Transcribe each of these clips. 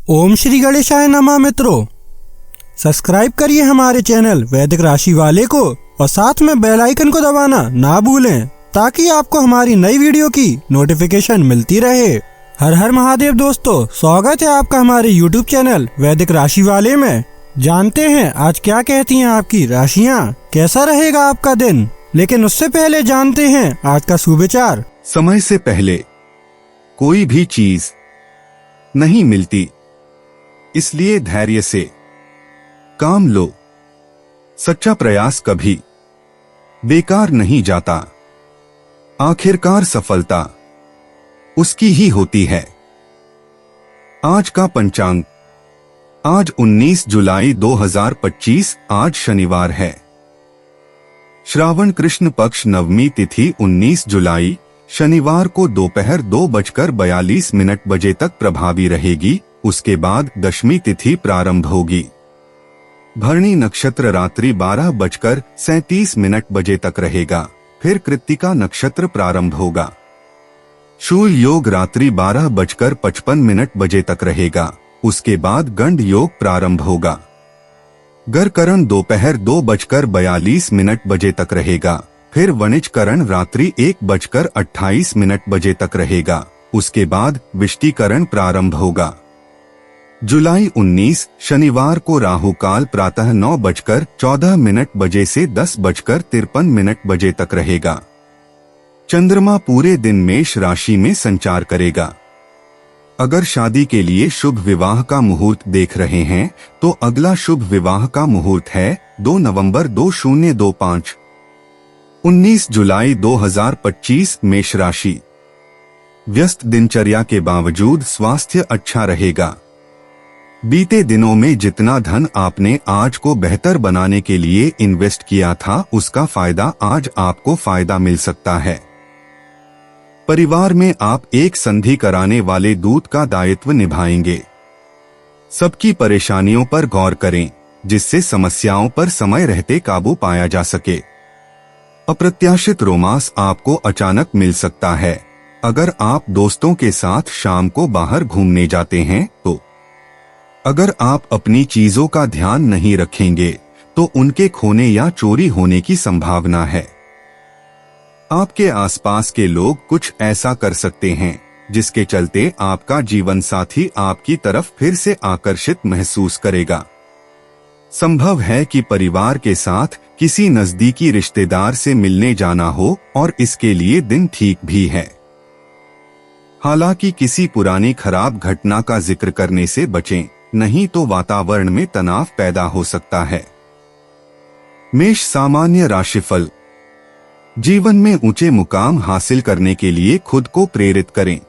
ओम श्री गणेशाय नमः। मित्रों, सब्सक्राइब करिए हमारे चैनल वैदिक राशि वाले को और साथ में बेल आइकन को दबाना ना भूलें ताकि आपको हमारी नई वीडियो की नोटिफिकेशन मिलती रहे। हर हर महादेव दोस्तों, स्वागत है आपका हमारे YouTube चैनल वैदिक राशि वाले में। जानते हैं आज क्या कहती हैं आपकी राशियां, कैसा रहेगा आपका दिन। लेकिन उससे पहले जानते हैं आज का सुविचार। समय से पहले कोई भी चीज नहीं मिलती, इसलिए धैर्य से काम लो। सच्चा प्रयास कभी बेकार नहीं जाता, आखिरकार सफलता उसकी ही होती है। आज का पंचांग, आज 19 जुलाई 2025, आज शनिवार है। श्रावण कृष्ण पक्ष नवमी तिथि 19 जुलाई शनिवार को दोपहर 2:42 बजे तक प्रभावी रहेगी। उसके बाद दशमी तिथि प्रारंभ होगी। भरणी नक्षत्र रात्रि 12:37 बजे तक रहेगा, फिर कृत्तिका नक्षत्र प्रारंभ होगा। शूल योग रात्रि 12:55 बजे तक रहेगा, उसके बाद गंड योग प्रारंभ होगा। गरकरण दोपहर 2:42 बजे तक रहेगा, फिर वणिजकरण रात्रि 1:28 बजे तक रहेगा, उसके बाद विष्टिकरण प्रारंभ होगा। जुलाई 19 शनिवार को राहु काल प्रातः 9:14 बजे से 10:53 बजे तक रहेगा। चंद्रमा पूरे दिन मेष राशि में संचार करेगा। अगर शादी के लिए शुभ विवाह का मुहूर्त देख रहे हैं तो अगला शुभ विवाह का मुहूर्त है 2 नवंबर 2025। 19 जुलाई 2025 मेष राशि। व्यस्त दिनचर्या के बावजूद स्वास्थ्य अच्छा रहेगा। बीते दिनों में जितना धन आपने आज को बेहतर बनाने के लिए इन्वेस्ट किया था, उसका फायदा आज आपको फायदा मिल सकता है। परिवार में आप एक संधि कराने वाले दूत का दायित्व निभाएंगे। सबकी परेशानियों पर गौर करें, जिससे समस्याओं पर समय रहते काबू पाया जा सके। अप्रत्याशित रोमांस आपको अचानक मिल सकता है। अगर आप दोस्तों के साथ शाम को बाहर घूमने जाते हैं तो अगर आप अपनी चीजों का ध्यान नहीं रखेंगे तो उनके खोने या चोरी होने की संभावना है। आपके आसपास के लोग कुछ ऐसा कर सकते हैं जिसके चलते आपका जीवन साथी आपकी तरफ फिर से आकर्षित महसूस करेगा। संभव है कि परिवार के साथ किसी नजदीकी रिश्तेदार से मिलने जाना हो और इसके लिए दिन ठीक भी है। हालांकि किसी पुरानी खराब घटना का जिक्र करने से बचें, नहीं तो वातावरण में तनाव पैदा हो सकता है। मेष सामान्य राशिफल। जीवन में ऊंचे मुकाम हासिल करने के लिए खुद को प्रेरित करें।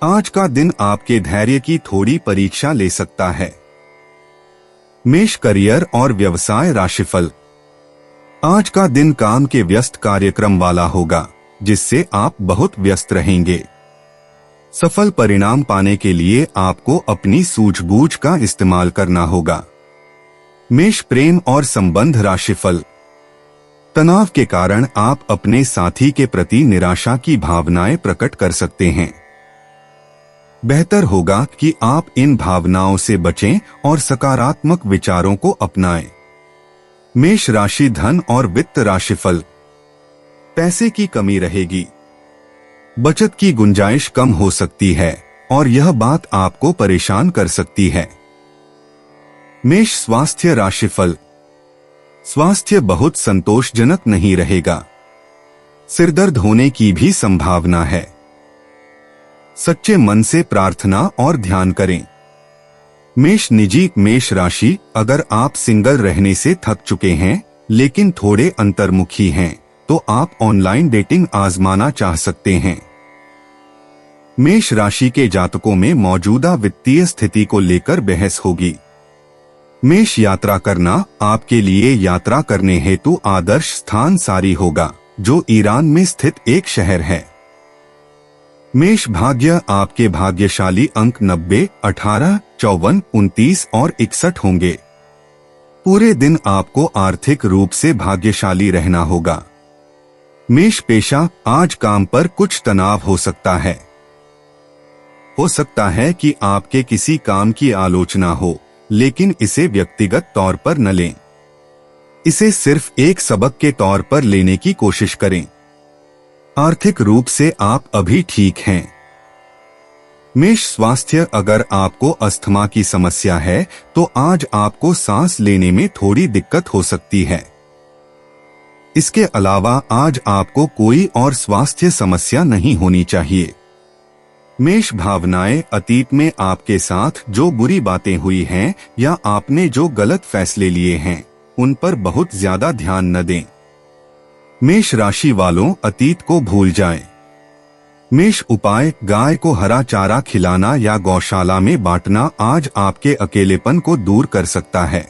आज का दिन आपके धैर्य की थोड़ी परीक्षा ले सकता है। मेष करियर और व्यवसाय राशिफल। आज का दिन काम के व्यस्त कार्यक्रम वाला होगा, जिससे आप बहुत व्यस्त रहेंगे। सफल परिणाम पाने के लिए आपको अपनी सूझबूझ का इस्तेमाल करना होगा। मेष प्रेम और संबंध राशिफल। तनाव के कारण आप अपने साथी के प्रति निराशा की भावनाएं प्रकट कर सकते हैं। बेहतर होगा कि आप इन भावनाओं से बचें और सकारात्मक विचारों को अपनाएं। मेष राशि धन और वित्त राशिफल। पैसे की कमी रहेगी, बचत की गुंजाइश कम हो सकती है और यह बात आपको परेशान कर सकती है। मेष स्वास्थ्य राशिफल। स्वास्थ्य बहुत संतोषजनक नहीं रहेगा, सिरदर्द होने की भी संभावना है। सच्चे मन से प्रार्थना और ध्यान करें। मेष निजी मेष राशि। अगर आप सिंगल रहने से थक चुके हैं लेकिन थोड़े अंतर्मुखी हैं तो आप ऑनलाइन डेटिंग आजमाना चाह सकते हैं। मेष राशि के जातकों में मौजूदा वित्तीय स्थिति को लेकर बहस होगी। मेष यात्रा करना आपके लिए यात्रा करने हेतु आदर्श स्थान सारी होगा, जो ईरान में स्थित एक शहर है। मेष भाग्य। आपके भाग्यशाली अंक 90, 18, 54, 29 और 61 होंगे। पूरे दिन आपको आर्थिक रूप से भाग्यशाली रहना होगा। मेष पेशा। आज काम पर कुछ तनाव हो सकता है। हो सकता है कि आपके किसी काम की आलोचना हो, लेकिन इसे व्यक्तिगत तौर पर न लें। इसे सिर्फ एक सबक के तौर पर लेने की कोशिश करें। आर्थिक रूप से आप अभी ठीक हैं। मेष स्वास्थ्य, अगर आपको अस्थमा की समस्या है तो आज आपको सांस लेने में थोड़ी दिक्कत हो सकती है। इसके अलावा आज आपको कोई और स्वास्थ्य समस्या नहीं होनी चाहिए। मेष भावनाएं, अतीत में आपके साथ जो बुरी बातें हुई हैं या आपने जो गलत फैसले लिए हैं उन पर बहुत ज्यादा ध्यान न दें। मेष राशि वालों, अतीत को भूल जाएं। मेष उपाय, गाय को हरा चारा खिलाना या गौशाला में बांटना आज आपके अकेलेपन को दूर कर सकता है।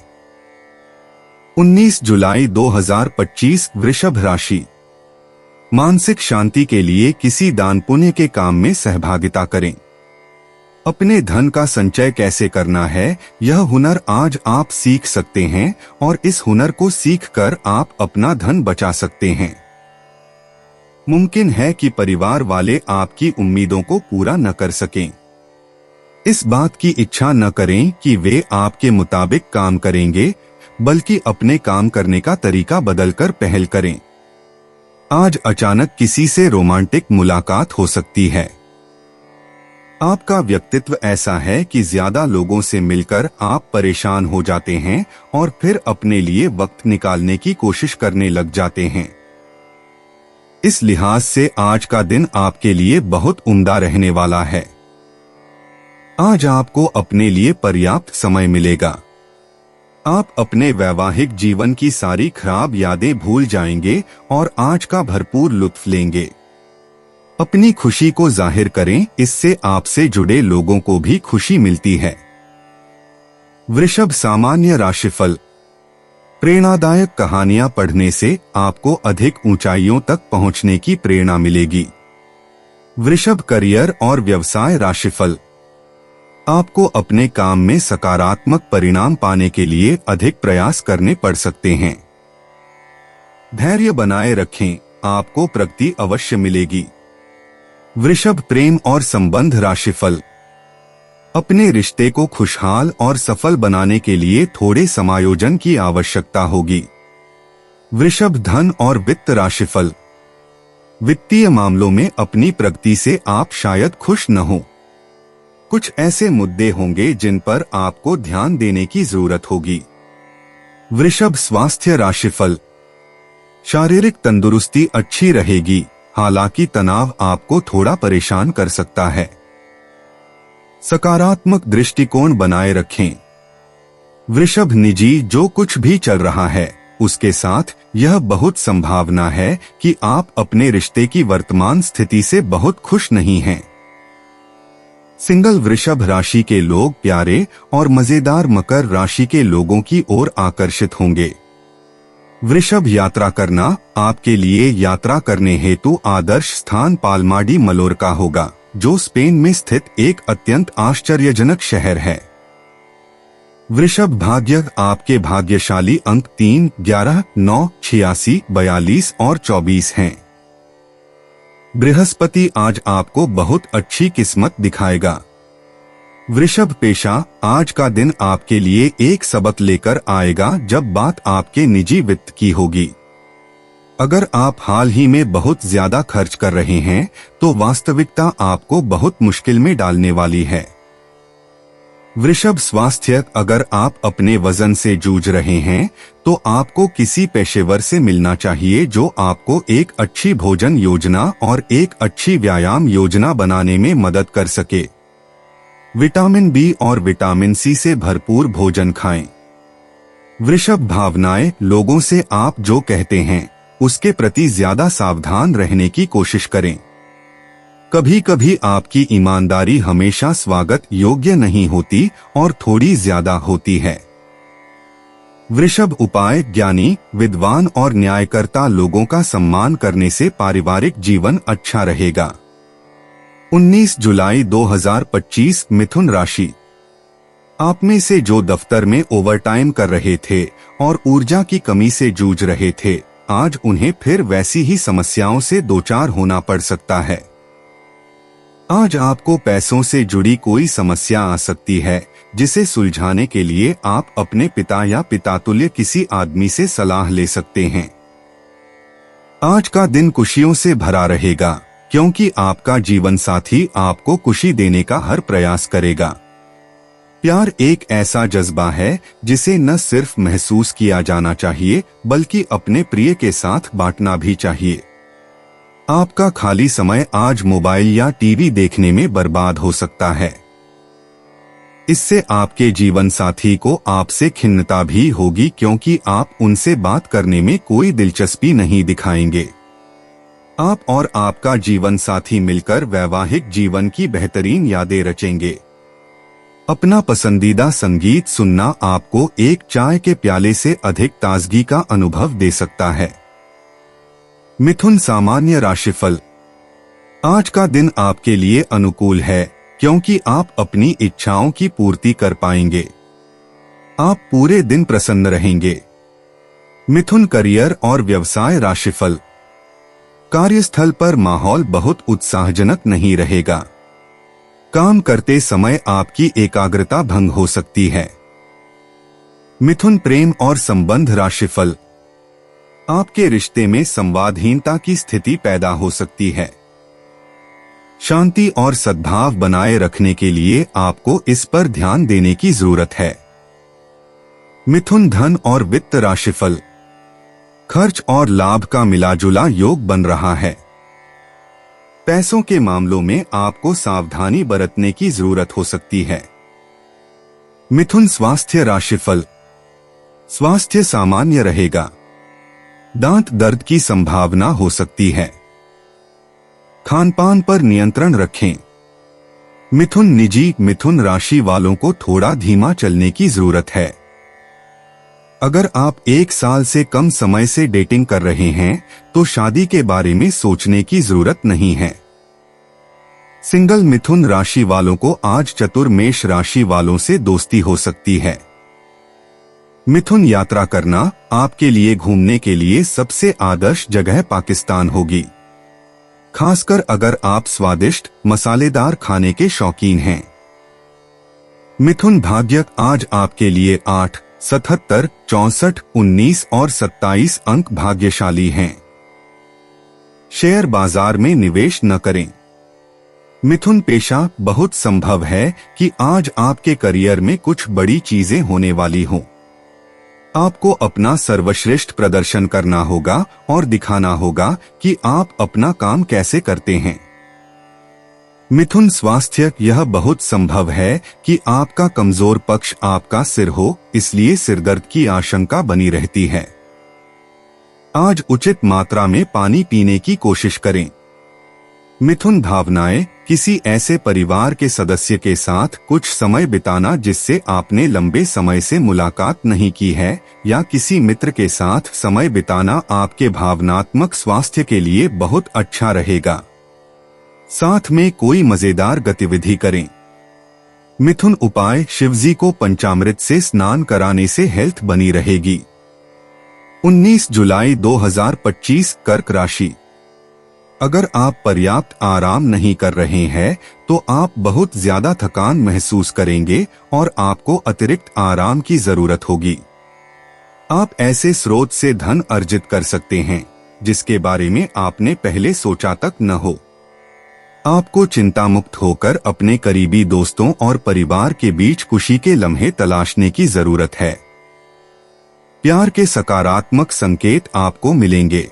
19 जुलाई 2025 वृषभ राशि। मानसिक शांति के लिए किसी दान पुण्य के काम में सहभागिता करें। अपने धन का संचय कैसे करना है, यह हुनर आज आप सीख सकते हैं और इस हुनर को सीखकर आप अपना धन बचा सकते हैं। मुमकिन है कि परिवार वाले आपकी उम्मीदों को पूरा न कर सकें। इस बात की इच्छा न करें कि वे आपके मुताबिक काम करेंगे, बल्कि अपने काम करने का तरीका बदलकर पहल करें। आज अचानक किसी से रोमांटिक मुलाकात हो सकती है। आपका व्यक्तित्व ऐसा है कि ज्यादा लोगों से मिलकर आप परेशान हो जाते हैं और फिर अपने लिए वक्त निकालने की कोशिश करने लग जाते हैं। इस लिहाज से आज का दिन आपके लिए बहुत उम्दा रहने वाला है। आज आपको अपने लिए पर्याप्त समय मिलेगा। आप अपने वैवाहिक जीवन की सारी खराब यादें भूल जाएंगे और आज का भरपूर लुत्फ लेंगे। अपनी खुशी को जाहिर करें, इससे आपसे जुड़े लोगों को भी खुशी मिलती है। वृषभ सामान्य राशिफल। प्रेरणादायक कहानियां पढ़ने से आपको अधिक ऊंचाइयों तक पहुंचने की प्रेरणा मिलेगी। वृषभ करियर और व्यवसाय राशिफल। आपको अपने काम में सकारात्मक परिणाम पाने के लिए अधिक प्रयास करने पड़ सकते हैं। धैर्य बनाए रखें, आपको प्रगति अवश्य मिलेगी। वृषभ प्रेम और संबंध राशिफल। अपने रिश्ते को खुशहाल और सफल बनाने के लिए थोड़े समायोजन की आवश्यकता होगी। वृषभ धन और वित्त राशिफल। वित्तीय मामलों में अपनी प्रगति से आप शायद खुश न हो। कुछ ऐसे मुद्दे होंगे जिन पर आपको ध्यान देने की जरूरत होगी। वृषभ स्वास्थ्य राशिफल। शारीरिक तंदुरुस्ती अच्छी रहेगी, हालांकि तनाव आपको थोड़ा परेशान कर सकता है। सकारात्मक दृष्टिकोण बनाए रखें। वृषभ निजी जो कुछ भी चल रहा है उसके साथ यह बहुत संभावना है कि आप अपने रिश्ते की वर्तमान स्थिति से बहुत खुश नहीं हैं। सिंगल वृषभ राशि के लोग प्यारे और मजेदार मकर राशि के लोगों की ओर आकर्षित होंगे। वृषभ यात्रा करना, आपके लिए यात्रा करने हेतु आदर्श स्थान पाल्मा डी मलोरका होगा, जो स्पेन में स्थित एक अत्यंत आश्चर्यजनक शहर है। वृषभ भाग्य, आपके भाग्यशाली अंक 3, 11, 9, 86, 42 और 24 हैं। बृहस्पति आज आपको बहुत अच्छी किस्मत दिखाएगा। वृषभ पेशा, आज का दिन आपके लिए एक सबक लेकर आएगा जब बात आपके निजी वित्त की होगी। अगर आप हाल ही में बहुत ज्यादा खर्च कर रहे हैं तो वास्तविकता आपको बहुत मुश्किल में डालने वाली है। वृषभ स्वास्थ्य, अगर आप अपने वजन से जूझ रहे हैं तो आपको किसी पेशेवर से मिलना चाहिए जो आपको एक अच्छी भोजन योजना और एक अच्छी व्यायाम योजना बनाने में मदद कर सके। विटामिन बी और विटामिन सी से भरपूर भोजन खाएं। वृषभ भावनाएं, लोगों से आप जो कहते हैं उसके प्रति ज्यादा सावधान रहने की कोशिश करें। कभी कभी आपकी ईमानदारी हमेशा स्वागत योग्य नहीं होती और थोड़ी ज्यादा होती है। वृषभ उपाय, ज्ञानी, विद्वान और न्यायकर्ता लोगों का सम्मान करने से पारिवारिक जीवन अच्छा रहेगा। 19 जुलाई 2025 मिथुन राशि। आप में से जो दफ्तर में ओवरटाइम कर रहे थे और ऊर्जा की कमी से जूझ रहे थे, आज उन्हें फिर वैसी ही समस्याओं से दो चार होना पड़ सकता है। आज आपको पैसों से जुड़ी कोई समस्या आ सकती है, जिसे सुलझाने के लिए आप अपने पिता या पितातुल्य किसी आदमी से सलाह ले सकते हैं। आज का दिन खुशियों से भरा रहेगा, क्योंकि आपका जीवन साथी आपको खुशी देने का हर प्रयास करेगा। प्यार एक ऐसा जज्बा है जिसे न सिर्फ महसूस किया जाना चाहिए, बल्कि अपने प्रिय के साथ बांटना भी चाहिए। आपका खाली समय आज मोबाइल या टीवी देखने में बर्बाद हो सकता है। इससे आपके जीवन साथी को आपसे खिन्नता भी होगी, क्योंकि आप उनसे बात करने में कोई दिलचस्पी नहीं दिखाएंगे। आप और आपका जीवन साथी मिलकर वैवाहिक जीवन की बेहतरीन यादें रचेंगे। अपना पसंदीदा संगीत सुनना आपको एक चाय के प्याले से अधिक ताजगी का अनुभव दे सकता है। मिथुन सामान्य राशिफल। आज का दिन आपके लिए अनुकूल है, क्योंकि आप अपनी इच्छाओं की पूर्ति कर पाएंगे। आप पूरे दिन प्रसन्न रहेंगे। मिथुन करियर और व्यवसाय राशिफल। कार्यस्थल पर माहौल बहुत उत्साहजनक नहीं रहेगा। काम करते समय आपकी एकाग्रता भंग हो सकती है। मिथुन प्रेम और संबंध राशिफल। आपके रिश्ते में संवादहीनता की स्थिति पैदा हो सकती है। शांति और सद्भाव बनाए रखने के लिए आपको इस पर ध्यान देने की जरूरत है। मिथुन धन और वित्त राशिफल। खर्च और लाभ का मिलाजुला योग बन रहा है। पैसों के मामलों में आपको सावधानी बरतने की जरूरत हो सकती है। मिथुन स्वास्थ्य राशिफल। स्वास्थ्य सामान्य रहेगा। दांत दर्द की संभावना हो सकती है। खानपान पर नियंत्रण रखें। मिथुन निजी। मिथुन राशि वालों को थोड़ा धीमा चलने की जरूरत है। अगर आप 1 साल से कम समय से डेटिंग कर रहे हैं, तो शादी के बारे में सोचने की जरूरत नहीं है। सिंगल मिथुन राशि वालों को आज चतुर मेष राशि वालों से दोस्ती हो सकती है। मिथुन यात्रा करना आपके लिए घूमने के लिए सबसे आदर्श जगह पाकिस्तान होगी, खासकर अगर आप स्वादिष्ट मसालेदार खाने के शौकीन हैं। मिथुन भाग्य आज आपके लिए 8, 77, 64, 19 और 27 अंक भाग्यशाली हैं। शेयर बाजार में निवेश न करें। मिथुन पेशा। बहुत संभव है कि आज आपके करियर में कुछ बड़ी चीजें होने वाली हों। आपको अपना सर्वश्रेष्ठ प्रदर्शन करना होगा और दिखाना होगा कि आप अपना काम कैसे करते हैं। मिथुन स्वास्थ्य। यह बहुत संभव है कि आपका कमजोर पक्ष आपका सिर हो, इसलिए सिरदर्द की आशंका बनी रहती है। आज उचित मात्रा में पानी पीने की कोशिश करें। मिथुन भावनाएं। किसी ऐसे परिवार के सदस्य के साथ कुछ समय बिताना जिससे आपने लंबे समय से मुलाकात नहीं की है, या किसी मित्र के साथ समय बिताना आपके भावनात्मक स्वास्थ्य के लिए बहुत अच्छा रहेगा। साथ में कोई मजेदार गतिविधि करें। मिथुन उपाय। शिवजी को पंचामृत से स्नान कराने से हेल्थ बनी रहेगी। 19 जुलाई 2025 कर्क राशि। अगर आप पर्याप्त आराम नहीं कर रहे हैं, तो आप बहुत ज्यादा थकान महसूस करेंगे और आपको अतिरिक्त आराम की जरूरत होगी। आप ऐसे स्रोत से धन अर्जित कर सकते हैं जिसके बारे में आपने पहले सोचा तक न हो। आपको चिंता मुक्त होकर अपने करीबी दोस्तों और परिवार के बीच खुशी के लम्हे तलाशने की जरूरत है। प्यार के सकारात्मक संकेत आपको मिलेंगे।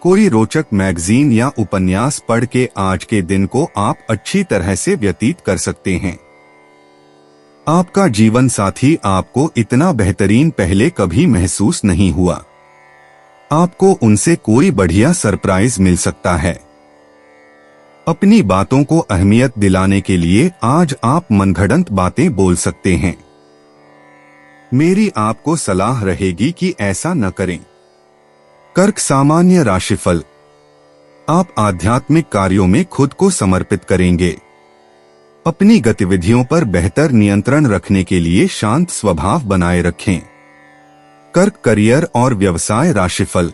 कोई रोचक मैगजीन या उपन्यास पढ़ के आज के दिन को आप अच्छी तरह से व्यतीत कर सकते हैं। आपका जीवन साथी आपको इतना बेहतरीन पहले कभी महसूस नहीं हुआ। आपको उनसे कोई बढ़िया सरप्राइज मिल सकता है। अपनी बातों को अहमियत दिलाने के लिए आज आप मनगढ़ंत बातें बोल सकते हैं। मेरी आपको सलाह रहेगी कि ऐसा न करें। कर्क सामान्य राशिफल। आप आध्यात्मिक कार्यों में खुद को समर्पित करेंगे। अपनी गतिविधियों पर बेहतर नियंत्रण रखने के लिए शांत स्वभाव बनाए रखें। कर्क करियर और व्यवसाय राशिफल।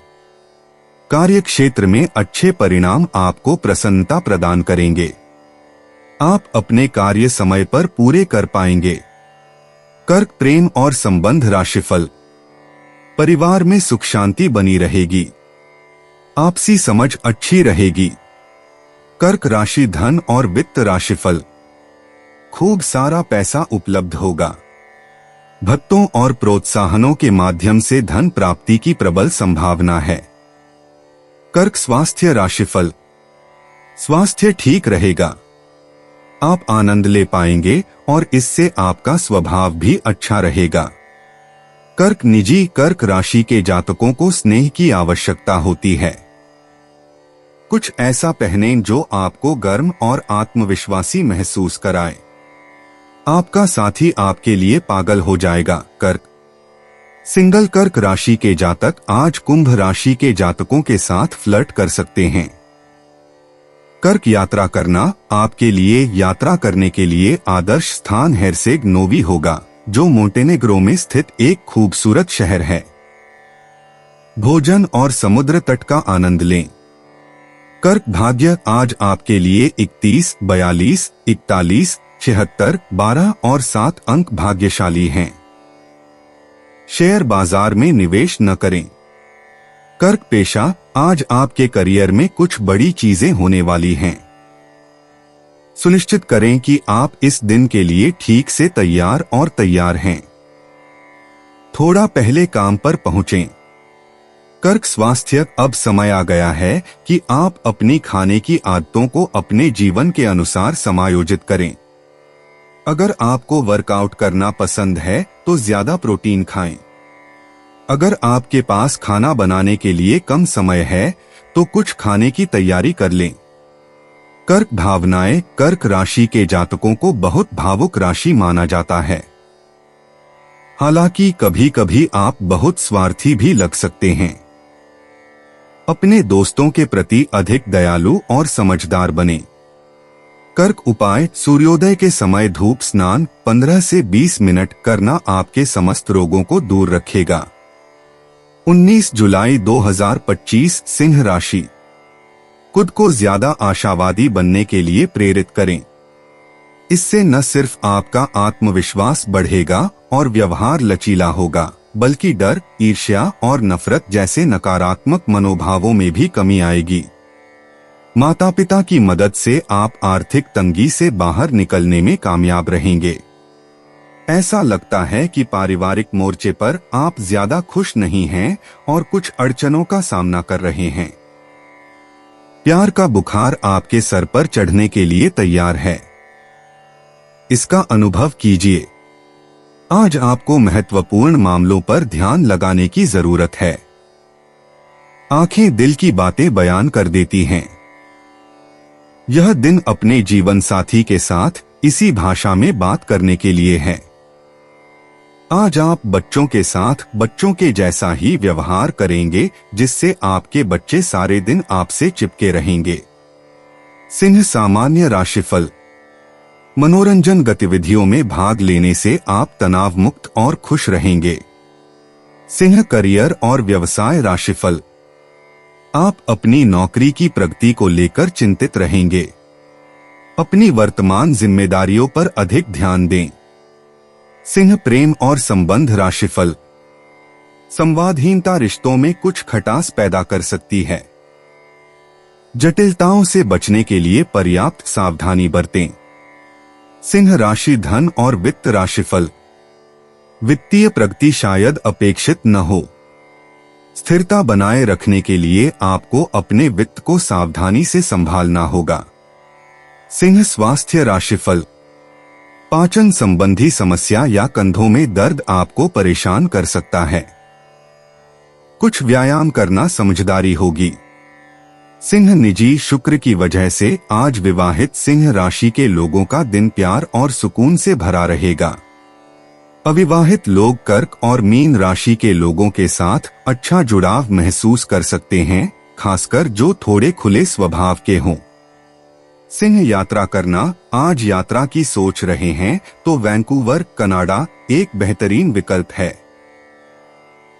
कार्य क्षेत्र में अच्छे परिणाम आपको प्रसन्नता प्रदान करेंगे। आप अपने कार्य समय पर पूरे कर पाएंगे। कर्क प्रेम और संबंध राशिफल। परिवार में सुख शांति बनी रहेगी। आपसी समझ अच्छी रहेगी। कर्क राशि धन और वित्त राशिफल। खूब सारा पैसा उपलब्ध होगा। भक्तों और प्रोत्साहनों के माध्यम से धन प्राप्ति की प्रबल संभावना है। कर्क स्वास्थ्य राशिफल। स्वास्थ्य ठीक रहेगा। आप आनंद ले पाएंगे और इससे आपका स्वभाव भी अच्छा रहेगा। कर्क निजी। कर्क राशि के जातकों को स्नेह की आवश्यकता होती है। कुछ ऐसा पहनें जो आपको गर्म और आत्मविश्वासी महसूस कराए। आपका साथी आपके लिए पागल हो जाएगा। कर्क सिंगल। कर्क राशि के जातक आज कुंभ राशि के जातकों के साथ फ्लर्ट कर सकते हैं। कर्क यात्रा करना। आपके लिए यात्रा करने के लिए आदर्श स्थान हेरसेग नोवी होगा, जो मोंटेनेग्रो में स्थित एक खूबसूरत शहर है। भोजन और समुद्र तट का आनंद लें। कर्क भाग्य। आज आपके लिए 31, 42, 41, 76, 12 और 7 अंक भाग्यशाली हैं। शेयर बाजार में निवेश न करें। कर्क पेशा। आज आपके करियर में कुछ बड़ी चीजें होने वाली हैं। सुनिश्चित करें कि आप इस दिन के लिए ठीक से तैयार हैं। थोड़ा पहले काम पर पहुंचें। कर्क स्वास्थ्य। अब समय आ गया है कि आप अपनी खाने की आदतों को अपने जीवन के अनुसार समायोजित करें। अगर आपको वर्कआउट करना पसंद है तो ज्यादा प्रोटीन खाएं। अगर आपके पास खाना बनाने के लिए कम समय है तो कुछ खाने की तैयारी कर लें। कर्क भावनाएं। कर्क राशि के जातकों को बहुत भावुक राशि माना जाता है। हालांकि कभी कभी आप बहुत स्वार्थी भी लग सकते हैं। अपने दोस्तों के प्रति अधिक दयालु और समझदार बने। कर्क उपाय। सूर्योदय के समय धूप स्नान 15 से 20 मिनट करना आपके समस्त रोगों को दूर रखेगा। 19 जुलाई 2025 सिंह राशि। खुद को ज्यादा आशावादी बनने के लिए प्रेरित करें। इससे न सिर्फ आपका आत्मविश्वास बढ़ेगा और व्यवहार लचीला होगा, बल्कि डर, ईर्ष्या और नफरत जैसे नकारात्मक मनोभावों में भी कमी आएगी। माता पिता की मदद से आप आर्थिक तंगी से बाहर निकलने में कामयाब रहेंगे। ऐसा लगता है कि पारिवारिक मोर्चे पर आप ज्यादा खुश नहीं हैं और कुछ अड़चनों का सामना कर रहे हैं। प्यार का बुखार आपके सर पर चढ़ने के लिए तैयार है। इसका अनुभव कीजिए। आज आपको महत्वपूर्ण मामलों पर ध्यान लगाने की जरूरत है। आंखें दिल की बातें बयान कर देती हैं। यह दिन अपने जीवन साथी के साथ इसी भाषा में बात करने के लिए है। आज आप बच्चों के साथ बच्चों के जैसा ही व्यवहार करेंगे, जिससे आपके बच्चे सारे दिन आपसे चिपके रहेंगे। सिंह सामान्य राशिफल। मनोरंजन गतिविधियों में भाग लेने से आप तनाव मुक्त और खुश रहेंगे। सिंह करियर और व्यवसाय राशिफल। आप अपनी नौकरी की प्रगति को लेकर चिंतित रहेंगे। अपनी वर्तमान जिम्मेदारियों पर अधिक ध्यान दें। सिंह प्रेम और संबंध राशिफल। संवादहीनता रिश्तों में कुछ खटास पैदा कर सकती है। जटिलताओं से बचने के लिए पर्याप्त सावधानी बरतें। सिंह राशि धन और वित्त राशिफल। वित्तीय प्रगति शायद अपेक्षित न हो। स्थिरता बनाए रखने के लिए आपको अपने वित्त को सावधानी से संभालना होगा। सिंह स्वास्थ्य राशिफल। पाचन संबंधी समस्या या कंधों में दर्द आपको परेशान कर सकता है। कुछ व्यायाम करना समझदारी होगी। सिंह निजी शुक्र की वजह से आज विवाहित सिंह राशि के लोगों का दिन प्यार और सुकून से भरा रहेगा। अविवाहित लोग कर्क और मीन राशि के लोगों के साथ अच्छा जुड़ाव महसूस कर सकते हैं, खासकर जो थोड़े खुले स्वभाव के हों। सिंह यात्रा करना। आज यात्रा की सोच रहे हैं तो वैंकूवर, कनाडा एक बेहतरीन विकल्प है।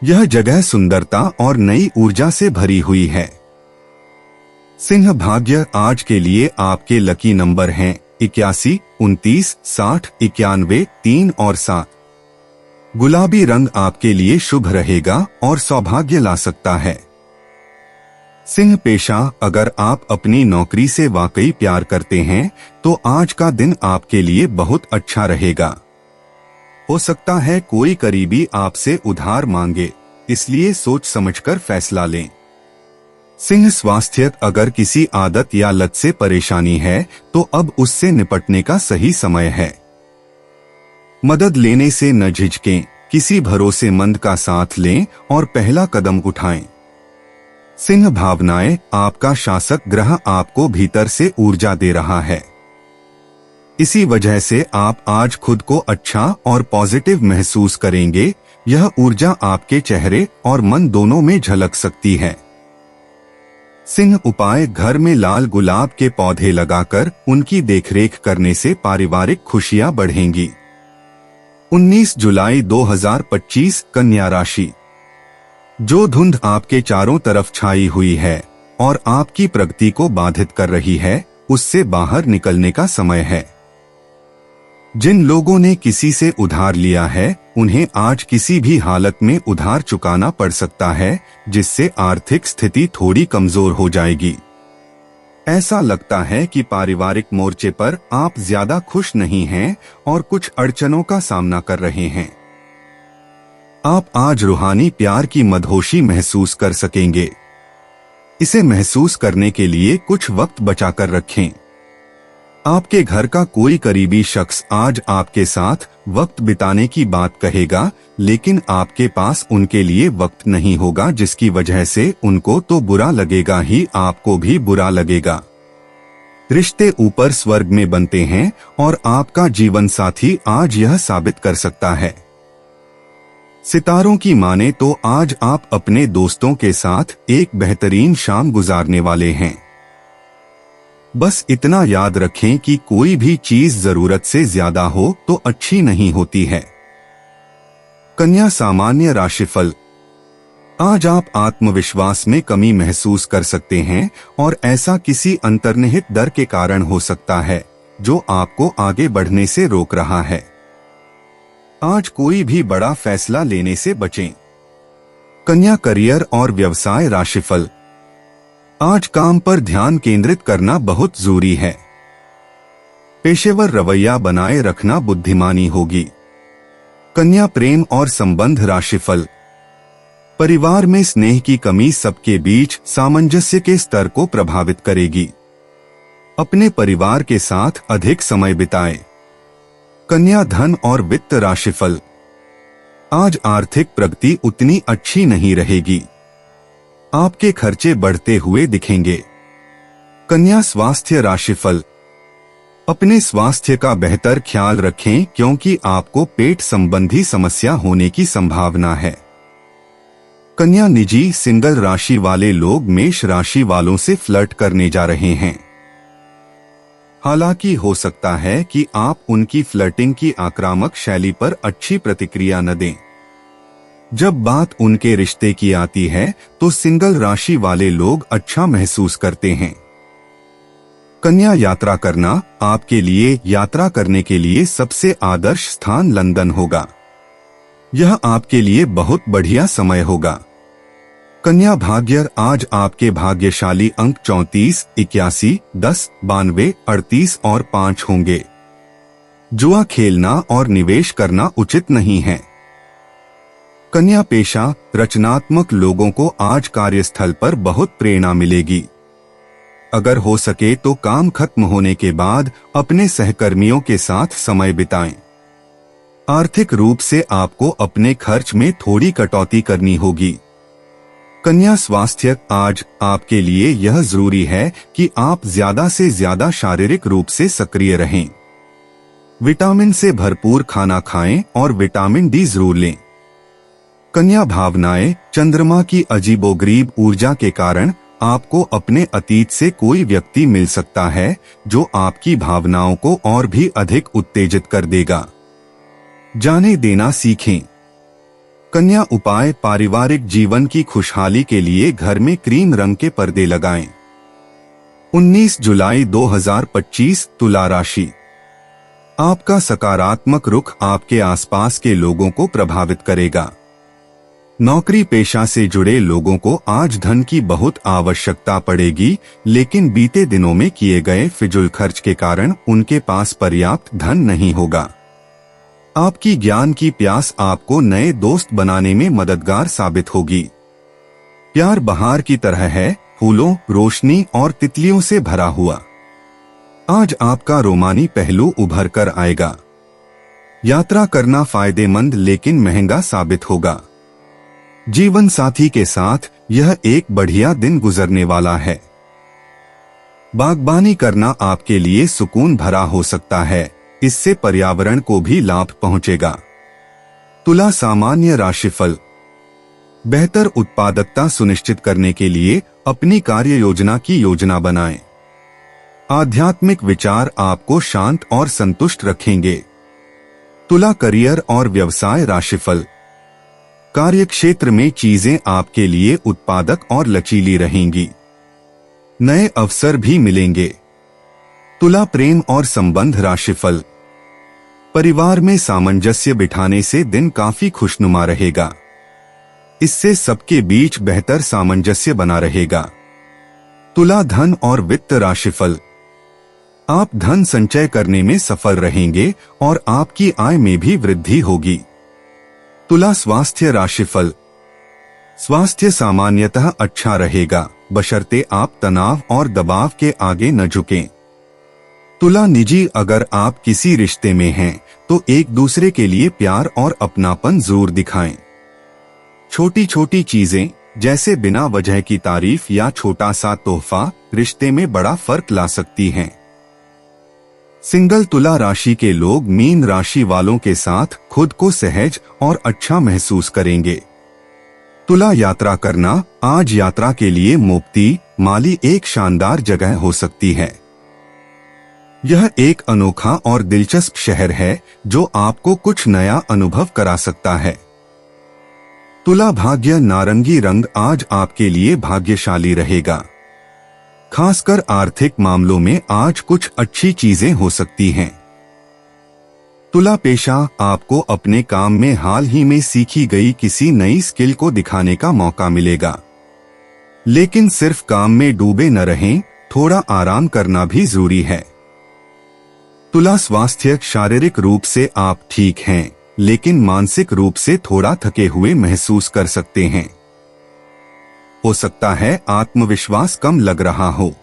यह जगह सुंदरता और नई ऊर्जा से भरी हुई है। सिंह भाग्य। आज के लिए आपके लकी नंबर हैं 81, 29, 60, 91, 3 और 7। गुलाबी रंग आपके लिए शुभ रहेगा और सौभाग्य ला सकता है। सिंह पेशा, अगर आप अपनी नौकरी से वाकई प्यार करते हैं तो आज का दिन आपके लिए बहुत अच्छा रहेगा। हो सकता है कोई करीबी आपसे उधार मांगे, इसलिए सोच समझकर फैसला लें। सिंह स्वास्थ्य, अगर किसी आदत या लत से परेशानी है तो अब उससे निपटने का सही समय है। मदद लेने से न झिझकें, किसी भरोसेमंद का साथ लें और पहला कदम उठाएं। सिंह भावनाएं, आपका शासक ग्रह आपको भीतर से ऊर्जा दे रहा है। इसी वजह से आप आज खुद को अच्छा और पॉजिटिव महसूस करेंगे। यह ऊर्जा आपके चेहरे और मन दोनों में झलक सकती है। सिंह उपाय, घर में लाल गुलाब के पौधे लगाकर उनकी देखरेख करने से पारिवारिक खुशियां बढ़ेंगी। 19 जुलाई 2025 कन्या राशि। जो धुंध आपके चारों तरफ छाई हुई है और आपकी प्रगति को बाधित कर रही है, उससे बाहर निकलने का समय है। जिन लोगों ने किसी से उधार लिया है, उन्हें आज किसी भी हालत में उधार चुकाना पड़ सकता है, जिससे आर्थिक स्थिति थोड़ी कमजोर हो जाएगी। ऐसा लगता है कि पारिवारिक मोर्चे पर आप ज्यादा खुश नहीं हैं और कुछ अड़चनों का सामना कर रहे हैं। आप आज रूहानी प्यार की मदहोशी महसूस कर सकेंगे। इसे महसूस करने के लिए कुछ वक्त बचाकर रखें। आपके घर का कोई करीबी शख्स आज आपके साथ वक्त बिताने की बात कहेगा, लेकिन आपके पास उनके लिए वक्त नहीं होगा, जिसकी वजह से उनको तो बुरा लगेगा ही, आपको भी बुरा लगेगा। रिश्ते ऊपर स्वर्ग में बनते हैं और आपका जीवन साथी आज यह साबित कर सकता है। सितारों की माने तो आज आप अपने दोस्तों के साथ एक बेहतरीन शाम गुजारने वाले हैं। बस इतना याद रखें कि कोई भी चीज जरूरत से ज्यादा हो तो अच्छी नहीं होती है। कन्या सामान्य राशिफल। आज आप आत्मविश्वास में कमी महसूस कर सकते हैं और ऐसा किसी अंतर्निहित डर के कारण हो सकता है जो आपको आगे बढ़ने से रोक रहा है। आज कोई भी बड़ा फैसला लेने से बचें। कन्या करियर और व्यवसाय राशिफल। आज काम पर ध्यान केंद्रित करना बहुत जरूरी है। पेशेवर रवैया बनाए रखना बुद्धिमानी होगी। कन्या प्रेम और संबंध राशिफल। परिवार में स्नेह की कमी सबके बीच सामंजस्य के स्तर को प्रभावित करेगी। अपने परिवार के साथ अधिक समय बिताएं। कन्या धन और वित्त राशिफल। आज आर्थिक प्रगति उतनी अच्छी नहीं रहेगी। आपके खर्चे बढ़ते हुए दिखेंगे। कन्या स्वास्थ्य राशिफल। अपने स्वास्थ्य का बेहतर ख्याल रखें क्योंकि आपको पेट संबंधी समस्या होने की संभावना है। कन्या निजी सिंगल राशि वाले लोग मेष राशि वालों से फ्लर्ट करने जा रहे हैं। हालांकि हो सकता है कि आप उनकी फ्लर्टिंग की आक्रामक शैली पर अच्छी प्रतिक्रिया न दें। जब बात उनके रिश्ते की आती है तो सिंगल राशि वाले लोग अच्छा महसूस करते हैं। कन्या यात्रा करना। आपके लिए यात्रा करने के लिए सबसे आदर्श स्थान लंदन होगा। यह आपके लिए बहुत बढ़िया समय होगा। कन्या भाग्य। आज आपके भाग्यशाली अंक 34, 81, 10, 92, 38 और 5 होंगे। जुआ खेलना और निवेश करना उचित नहीं है। कन्या पेशा। रचनात्मक लोगों को आज कार्यस्थल पर बहुत प्रेरणा मिलेगी। अगर हो सके तो काम खत्म होने के बाद अपने सहकर्मियों के साथ समय बिताएं। आर्थिक रूप से आपको अपने खर्च में थोड़ी कटौती करनी होगी। कन्या स्वास्थ्य। आज आपके लिए यह जरूरी है कि आप ज्यादा से ज्यादा शारीरिक रूप से सक्रिय रहें। विटामिन से भरपूर खाना खाएं और विटामिन डी जरूर लें। कन्या भावनाएं। चंद्रमा की अजीबोगरीब ऊर्जा के कारण आपको अपने अतीत से कोई व्यक्ति मिल सकता है जो आपकी भावनाओं को और भी अधिक उत्तेजित कर देगा। जाने देना सीखें। कन्या उपाय। पारिवारिक जीवन की खुशहाली के लिए घर में क्रीम रंग के पर्दे लगाएं। 19 जुलाई 2025 तुला राशि। आपका सकारात्मक रुख आपके आसपास के लोगों को प्रभावित करेगा। नौकरी पेशा से जुड़े लोगों को आज धन की बहुत आवश्यकता पड़ेगी, लेकिन बीते दिनों में किए गए फिजूल खर्च के कारण उनके पास पर्याप्त धन नहीं होगा। आपकी ज्ञान की प्यास आपको नए दोस्त बनाने में मददगार साबित होगी। प्यार बहार की तरह है, फूलों, रोशनी और तितलियों से भरा हुआ। आज आपका रोमानी पहलू उभर कर आएगा। यात्रा करना फायदेमंद लेकिन महंगा साबित होगा। जीवन साथी के साथ यह एक बढ़िया दिन गुजरने वाला है। बागबानी करना आपके लिए सुकून भरा हो सकता है, इससे पर्यावरण को भी लाभ पहुंचेगा। तुला सामान्य राशिफल। बेहतर उत्पादकता सुनिश्चित करने के लिए अपनी कार्य योजना की योजना बनाएं। आध्यात्मिक विचार आपको शांत और संतुष्ट रखेंगे। तुला करियर और व्यवसाय राशिफल। कार्यक्षेत्र में चीजें आपके लिए उत्पादक और लचीली रहेंगी। नए अवसर भी मिलेंगे। तुला प्रेम और संबंध राशिफल। परिवार में सामंजस्य बिठाने से दिन काफी खुशनुमा रहेगा। इससे सबके बीच बेहतर सामंजस्य बना रहेगा। तुला धन और वित्त राशिफल। आप धन संचय करने में सफल रहेंगे और आपकी आय में भी वृद्धि होगी। तुला स्वास्थ्य राशिफल। स्वास्थ्य सामान्यतः अच्छा रहेगा, बशर्ते आप तनाव और दबाव के आगे न झुकें। तुला निजी, अगर आप किसी रिश्ते में हैं तो एक दूसरे के लिए प्यार और अपनापन जरूर दिखाएं। छोटी छोटी चीजें जैसे बिना वजह की तारीफ या छोटा सा तोहफा रिश्ते में बड़ा फर्क ला सकती हैं। सिंगल तुला राशि के लोग मीन राशि वालों के साथ खुद को सहज और अच्छा महसूस करेंगे। तुला यात्रा करना। आज यात्रा के लिए मुफ्ती माली एक शानदार जगह हो सकती है। यह एक अनोखा और दिलचस्प शहर है जो आपको कुछ नया अनुभव करा सकता है। तुला भाग्य नारंगी रंग आज आपके लिए भाग्यशाली रहेगा। खासकर आर्थिक मामलों में आज कुछ अच्छी चीजें हो सकती हैं। तुला पेशा। आपको अपने काम में हाल ही में सीखी गई किसी नई स्किल को दिखाने का मौका मिलेगा, लेकिन सिर्फ काम में डूबे न रहें, थोड़ा आराम करना भी जरूरी है। तुला स्वास्थ्य। शारीरिक रूप से आप ठीक हैं, लेकिन मानसिक रूप से थोड़ा थके हुए महसूस कर सकते हैं। हो सकता है आत्मविश्वास कम लग रहा हो,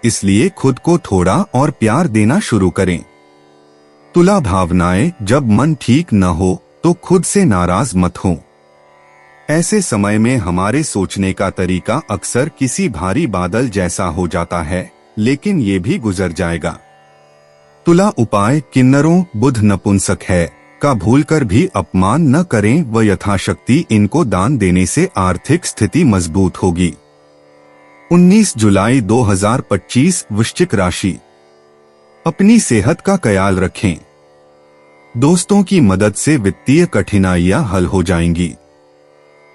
इसलिए खुद को थोड़ा और प्यार देना शुरू करें। तुला भावनाएं। जब मन ठीक न हो तो खुद से नाराज मत हो। ऐसे समय में हमारे सोचने का तरीका अक्सर किसी भारी बादल जैसा हो जाता है, लेकिन ये भी गुजर जाएगा। तुला उपाय। किन्नरों, बुध नपुंसक है का भूलकर भी अपमान न करें व यथाशक्ति इनको दान देने से आर्थिक स्थिति मजबूत होगी। 19 जुलाई 2025 वृश्चिक राशि। अपनी सेहत का ख्याल रखें। दोस्तों की मदद से वित्तीय कठिनाइयां हल हो जाएंगी।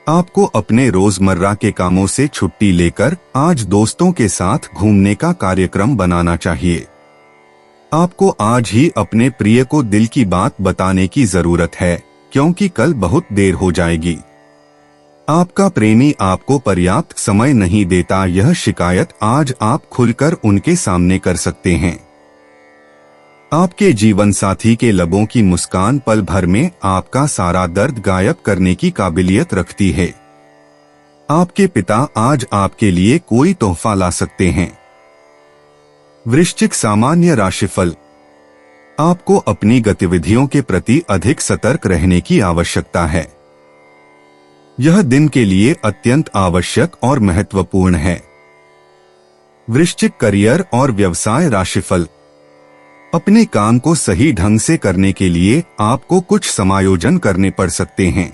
आपको अपने रोजमर्रा के कामों से छुट्टी लेकर आज दोस्तों के साथ घूमने का कार्यक्रम बनाना चाहिए। आपको आज ही अपने प्रिय को दिल की बात बताने की जरूरत है, क्योंकि कल बहुत देर हो जाएगी। आपका प्रेमी आपको पर्याप्त समय नहीं देता, यह शिकायत आज आप खुलकर उनके सामने कर सकते हैं। आपके जीवन साथी के लबों की मुस्कान पल भर में आपका सारा दर्द गायब करने की काबिलियत रखती है। आपके पिता आज आपके लिए कोई तोहफा ला सकते हैं। वृश्चिक सामान्य राशिफल। आपको अपनी गतिविधियों के प्रति अधिक सतर्क रहने की आवश्यकता है। यह दिन के लिए अत्यंत आवश्यक और महत्वपूर्ण है। वृश्चिक करियर और व्यवसाय राशिफल। अपने काम को सही ढंग से करने के लिए आपको कुछ समायोजन करने पड़ सकते हैं।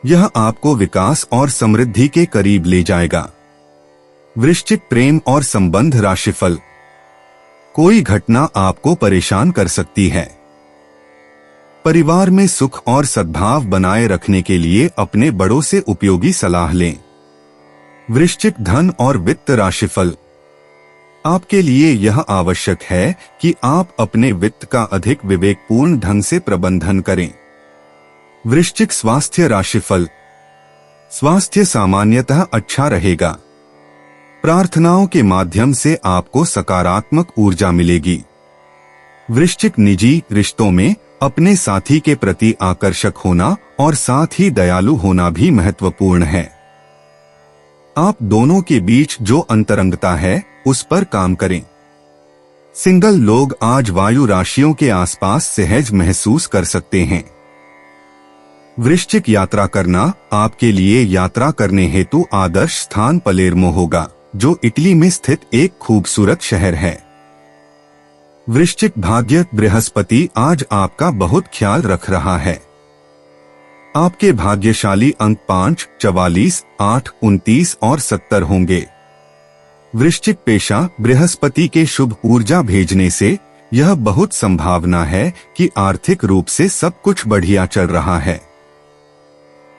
यह आपको विकास और समृद्धि के करीब ले जाएगा। वृश्चिक प्रेम और संबंध राशिफल। कोई घटना आपको परेशान कर सकती है। परिवार में सुख और सद्भाव बनाए रखने के लिए अपने बड़ों से उपयोगी सलाह लें। वृश्चिक धन और वित्त राशिफल। आपके लिए यह आवश्यक है कि आप अपने वित्त का अधिक विवेकपूर्ण ढंग से प्रबंधन करें। वृश्चिक स्वास्थ्य राशिफल। स्वास्थ्य सामान्यतः अच्छा रहेगा। प्रार्थनाओं के माध्यम से आपको सकारात्मक ऊर्जा मिलेगी। वृश्चिक निजी रिश्तों में अपने साथी के प्रति आकर्षक होना और साथ ही दयालु होना भी महत्वपूर्ण है। आप दोनों के बीच जो अंतरंगता है उस पर काम करें। सिंगल लोग आज वायु राशियों के आसपास सहज महसूस कर सकते हैं। वृश्चिक यात्रा करना आपके लिए यात्रा करने हेतु आदर्श स्थान पलेर्मो होगा, जो इटली में स्थित एक खूबसूरत शहर है। वृश्चिक भाग्य बृहस्पति आज आपका बहुत ख्याल रख रहा है। आपके भाग्यशाली अंक 5, 44, 8, 29 और 70 होंगे। वृश्चिक पेशा बृहस्पति के शुभ ऊर्जा भेजने से यह बहुत संभावना है कि आर्थिक रूप से सब कुछ बढ़िया चल रहा है।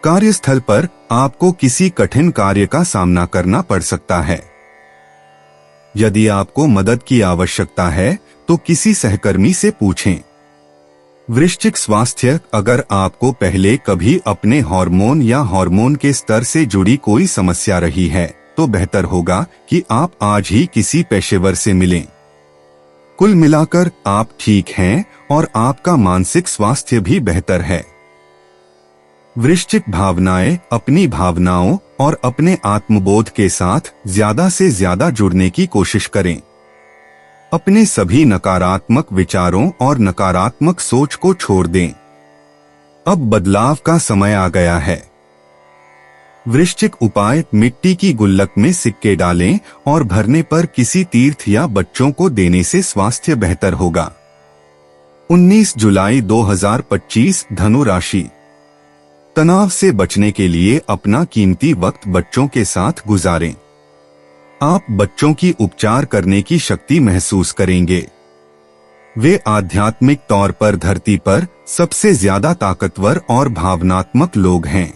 कार्यस्थल पर आपको किसी कठिन कार्य का सामना करना पड़ सकता है। यदि आपको मदद की आवश्यकता है तो किसी सहकर्मी से पूछें। वृश्चिक स्वास्थ्य। अगर आपको पहले कभी अपने हार्मोन या हार्मोन के स्तर से जुड़ी कोई समस्या रही है तो बेहतर होगा कि आप आज ही किसी पेशेवर से मिलें। कुल मिलाकर आप ठीक हैं और आपका मानसिक स्वास्थ्य भी बेहतर है। वृश्चिक भावनाएं। अपनी भावनाओं और अपने आत्मबोध के साथ ज्यादा से ज्यादा जुड़ने की कोशिश करें। अपने सभी नकारात्मक विचारों और नकारात्मक सोच को छोड़ दें। अब बदलाव का समय आ गया है। वृश्चिक उपाय। मिट्टी की गुल्लक में सिक्के डालें और भरने पर किसी तीर्थ या बच्चों को देने से स्वास्थ्य बेहतर होगा। 19 जुलाई 2025 धनु राशि। तनाव से बचने के लिए अपना कीमती वक्त बच्चों के साथ गुजारें। आप बच्चों की उपचार करने की शक्ति महसूस करेंगे। वे आध्यात्मिक तौर पर धरती पर सबसे ज्यादा ताकतवर और भावनात्मक लोग हैं।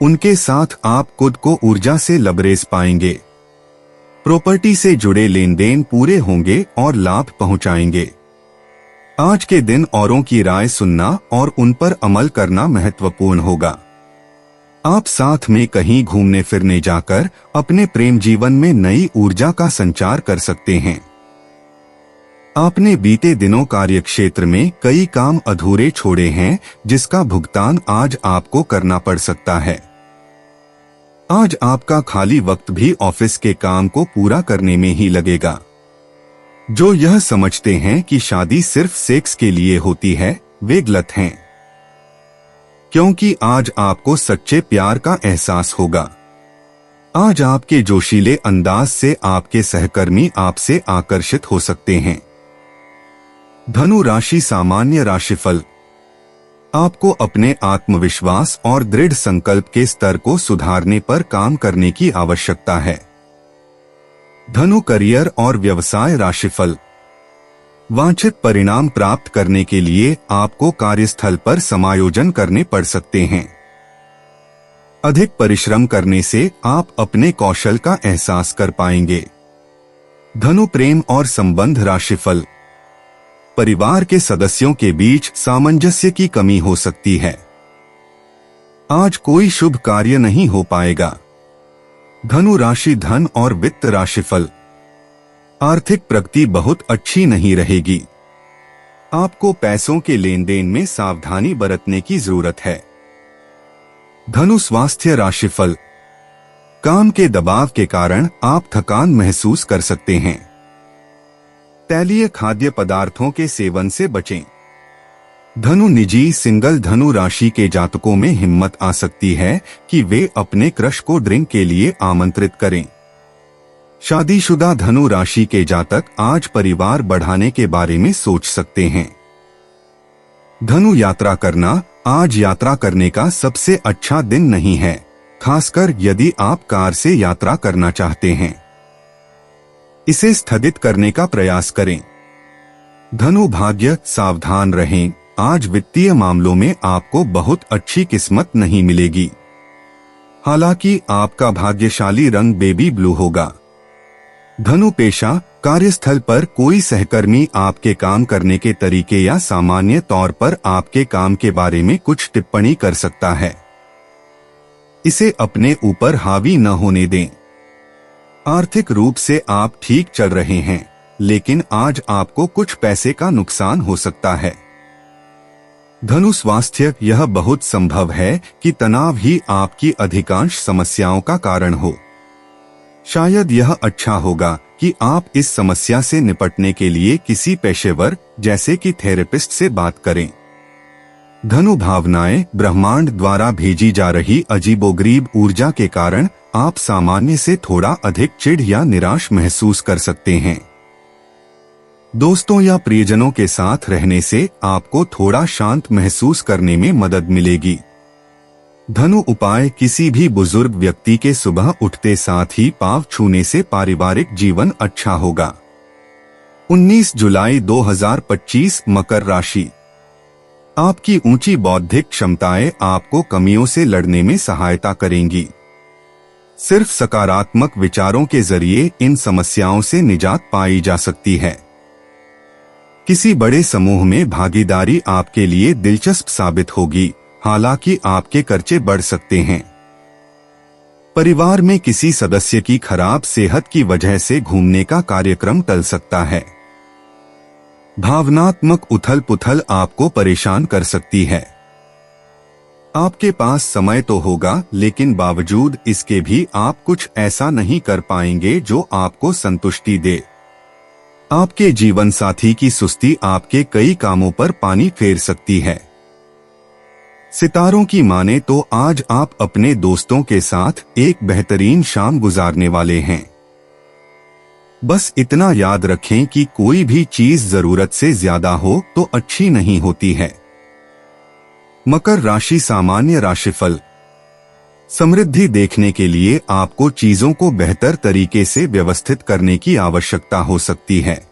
उनके साथ आप खुद को ऊर्जा से लबरेज पाएंगे। प्रॉपर्टी से जुड़े लेन देन पूरे होंगे और लाभ पहुंचाएंगे। आज के दिन औरों की राय सुनना और उन पर अमल करना महत्वपूर्ण होगा। आप साथ में कहीं घूमने फिरने जाकर अपने प्रेम जीवन में नई ऊर्जा का संचार कर सकते हैं। आपने बीते दिनों कार्यक्षेत्र में कई काम अधूरे छोड़े हैं, जिसका भुगतान आज आपको करना पड़ सकता है। आज आपका खाली वक्त भी ऑफिस के काम को पूरा करने में ही लगेगा। जो यह समझते हैं कि शादी सिर्फ सेक्स के लिए होती है, वे गलत हैं, क्योंकि आज आपको सच्चे प्यार का एहसास होगा। आज आपके जोशीले अंदाज से आपके सहकर्मी आपसे आकर्षित हो सकते हैं। धनु राशि सामान्य राशिफल। आपको अपने आत्मविश्वास और दृढ़ संकल्प के स्तर को सुधारने पर काम करने की आवश्यकता है। धनु करियर और व्यवसाय राशिफल। वांछित परिणाम प्राप्त करने के लिए आपको कार्यस्थल पर समायोजन करने पड़ सकते हैं। अधिक परिश्रम करने से आप अपने कौशल का एहसास कर पाएंगे। धनु प्रेम और संबंध राशिफल। परिवार के सदस्यों के बीच सामंजस्य की कमी हो सकती है। आज कोई शुभ कार्य नहीं हो पाएगा। धनु राशि धन और वित्त राशिफल। आर्थिक प्रगति बहुत अच्छी नहीं रहेगी। आपको पैसों के लेन देन में सावधानी बरतने की जरूरत है। धनु स्वास्थ्य राशिफल। काम के दबाव के कारण आप थकान महसूस कर सकते हैं। तैलीय खाद्य पदार्थों के सेवन से बचें। धनु निजी सिंगल धनु राशि के जातकों में हिम्मत आ सकती है कि वे अपने क्रश को ड्रिंक के लिए आमंत्रित करें। शादीशुदा धनु राशि के जातक आज परिवार बढ़ाने के बारे में सोच सकते हैं। धनु यात्रा करना। आज यात्रा करने का सबसे अच्छा दिन नहीं है, खासकर यदि आप कार से यात्रा करना चाहते हैं। इसे स्थगित करने का प्रयास करें। धनु भाग्य। सावधान रहें, आज वित्तीय मामलों में आपको बहुत अच्छी किस्मत नहीं मिलेगी। हालांकि आपका भाग्यशाली रंग बेबी ब्लू होगा। धनु पेशा, कार्यस्थल पर कोई सहकर्मी आपके काम करने के तरीके या सामान्य तौर पर आपके काम के बारे में कुछ टिप्पणी कर सकता है। इसे अपने ऊपर हावी न होने दें। आर्थिक रूप से आप ठीक चल रहे हैं, लेकिन आज आपको कुछ पैसे का नुकसान हो सकता है। धनु स्वास्थ्य, यह बहुत संभव है कि तनाव ही आपकी अधिकांश समस्याओं का कारण हो। शायद यह अच्छा होगा कि आप इस समस्या से निपटने के लिए किसी पेशेवर जैसे कि थेरेपिस्ट से बात करें। धनु भावनाएं, ब्रह्मांड द्वारा भेजी जा रही अजीबोगरीब ऊर्जा के कारण आप सामान्य से थोड़ा अधिक चिढ़ या निराश महसूस कर सकते हैं। दोस्तों या प्रियजनों के साथ रहने से आपको थोड़ा शांत महसूस करने में मदद मिलेगी। धनु उपाय, किसी भी बुजुर्ग व्यक्ति के सुबह उठते साथ ही पांव छूने से पारिवारिक जीवन अच्छा होगा। 19 जुलाई 2025 मकर राशि। आपकी ऊंची बौद्धिक क्षमताएं आपको कमियों से लड़ने में सहायता करेंगी। सिर्फ सकारात्मक विचारों के जरिए इन समस्याओं से निजात पाई जा सकती है। किसी बड़े समूह में भागीदारी आपके लिए दिलचस्प साबित होगी, हालांकि आपके खर्चे बढ़ सकते हैं। परिवार में किसी सदस्य की खराब सेहत की वजह से घूमने का कार्यक्रम टल सकता है। भावनात्मक उथल-पुथल आपको परेशान कर सकती है। आपके पास समय तो होगा, लेकिन बावजूद इसके भी आप कुछ ऐसा नहीं कर पाएंगे जो आपको संतुष्टि दे। आपके जीवन साथी की सुस्ती आपके कई कामों पर पानी फेर सकती है। सितारों की माने तो आज आप अपने दोस्तों के साथ एक बेहतरीन शाम गुजारने वाले हैं। बस इतना याद रखें कि कोई भी चीज जरूरत से ज्यादा हो तो अच्छी नहीं होती है। मकर राशि सामान्य राशिफल। समृद्धि देखने के लिए आपको चीजों को बेहतर तरीके से व्यवस्थित करने की आवश्यकता हो सकती है।